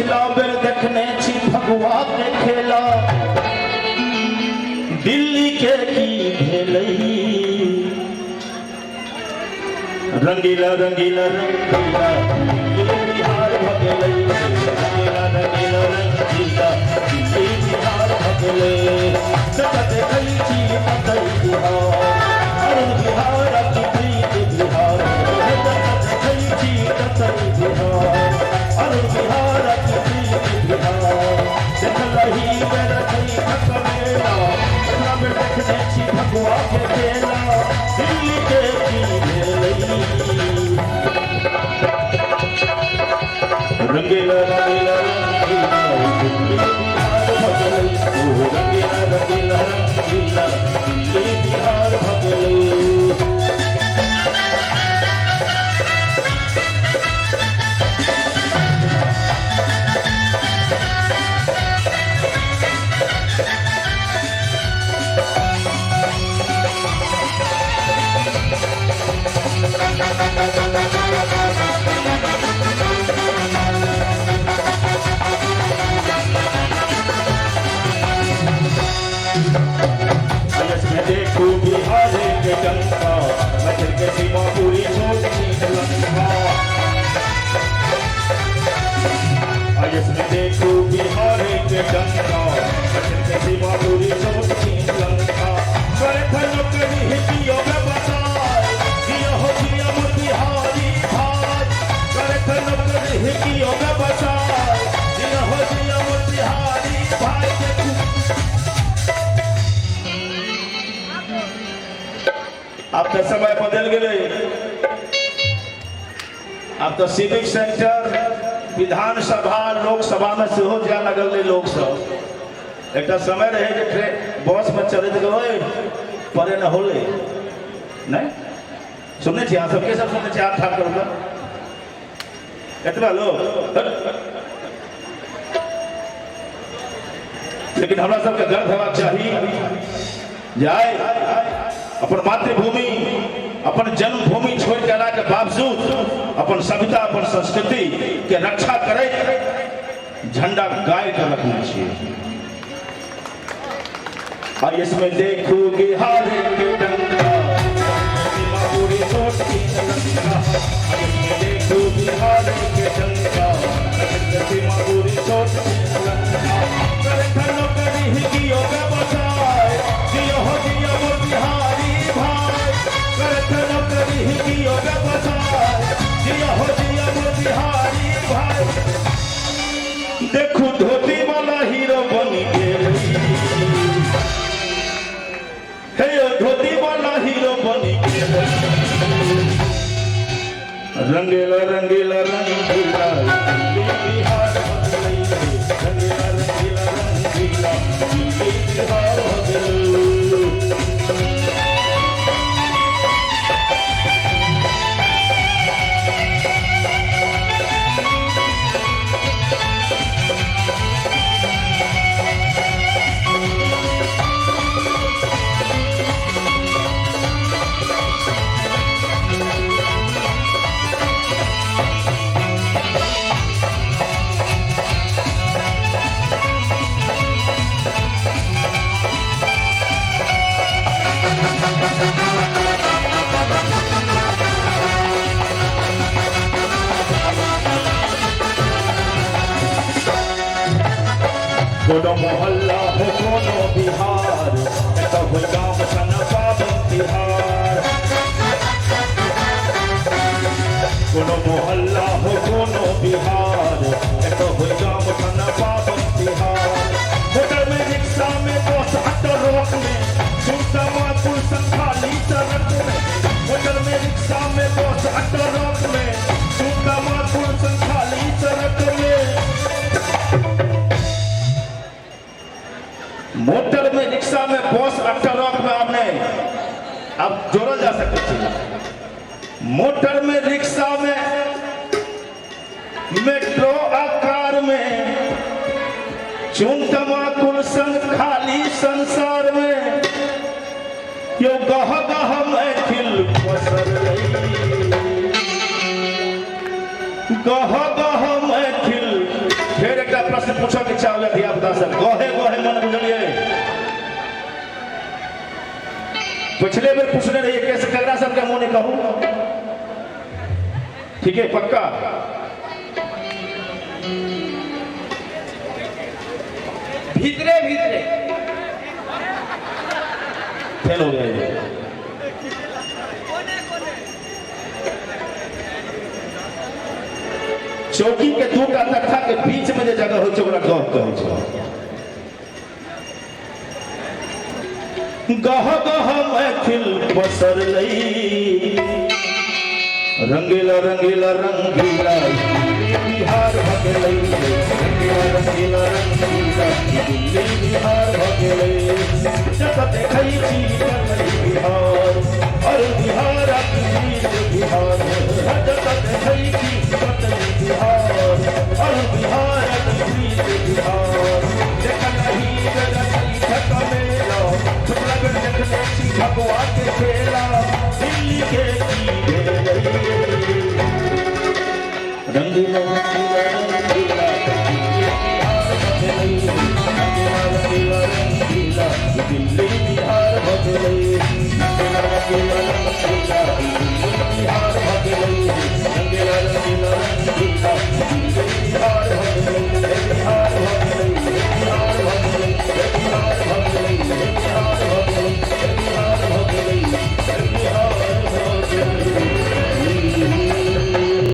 पछिला बेर देखने छी भगवा के खेला दिल्ली के की भेलई रंगीला रंगीला रंगीला बिहार भगलई रंगीला रंगीला रंगीला बिहार भगलई जगत देखई छी अतई बिहार अरुण बिहार की प्रीत बिहार जगत देखई छी अतई बिहार अरुण बिहार की प्रीत बिहार देखलही मेरा थई खकमेला में देखने छी भगवा के खेला दिल्ली के की भेलई रंगीला रंगीला रंगीला बिहार भगलई रंगीला रंगीला रंगीला बिहार भगलई देखो बिहार के जनता मचल के सीमा पूरी छोड़ लंका देखो बिहार के जनता मचल के सीमा पूरी छोड़ लंका करे थनो करी हितियों में बसाए जिया हो जिया मोतिहारी भाई करे थनो करी हितियों में बसाए जिया हो जिया मोतिहारी भाई अब तो समय बदल गए अब तो सिविक सेंटर विधानसभा लोकसभा में से हो जा लगल लोग सब एक समय रहे जे ट्रेन बस में चले गए परे न होले नहीं सुनने चाहिए सबके सब सुनने चाहिए ठाक करूँगा इतना लोग लेकिन हमारा सबके गर्व हेबाक चाहिए जाए अपन मातृभूमि अपन जन्मभूमि छोड़ के अला के बावजूद अपन सभ्यता अपन संस्कृति के रक्षा करे झंडा गाय के रखना चाहिए और इसमें देखो बिहार के डंका पूरी छोट की लंका इसमें देखो बिहार के डंका पूरी छोट की लंका करे थनो करी हिकियो के बचाए जियो हो जियो वो बिहारी भाई करे थनो करी हिकियो के बचाए जियो हो जियो वो बिहारी भाई देखो धोती वाला हीरो बन गेलई हे धोती वाला हीरो बन गेलई रंगीला रंगीला रंगीला बिहार भगलई रंगीला रंगीला रंगीला बिहार भगलई कोनो मोहल्ला हो कोनो बिहार तो हो गाँव सना पावन तिहार कोनो मोहल्ला हो कोनो बिहार तो हो गाँव सना पावन तिहार होटल में रिक्शा में बस ऑटो रोक में सुनता मापुर संखाली सड़क में होटल में रिक्शा में बस ऑटो रोक में सुनता मापुर संखाली सड़क में मोटर में रिक्शा में बस ट्रक में आपने अब जोड़ा जा सकते मोटर में रिक्शा में मेट्रो आकार में चुन तमाकुल संग खाली संसार में यो गह गह महफिल पसर गह गह महफिल फिर प्रश्न पूछो के चाहे धिया पुता सब गहे गहे मन बुझलिए पिछले बेर पूछने रहिए कैसे कगरा सब के मुंह ने कहूं ठीक है पक्का भीतरे भीतरे फेल हो गया ये चौकी के दू का तख्ता के बीच में जो जगह हो ओकरा गह कहै छै गह गह महफिल बसर लई रंगीला रंगीला रंगीला बिहार भगलई रंगीला रंगीला रंगीला दिल्ली बिहार भगलई जब देखै छी कतई बिहार और बिहार अपनी बिहार जब देखै छी कतई बिहार और बिहार अपनी बिहार देख नहीं जगत ठक मेला छुपला कर देखने छी भगवा के खेला दिल्ली के की रंगीला रंगीला रंगीला रंगीला रंगीला दिल्ली बिहार भगलई रंगीला रंगीला रंगीला दिल्ली बिहार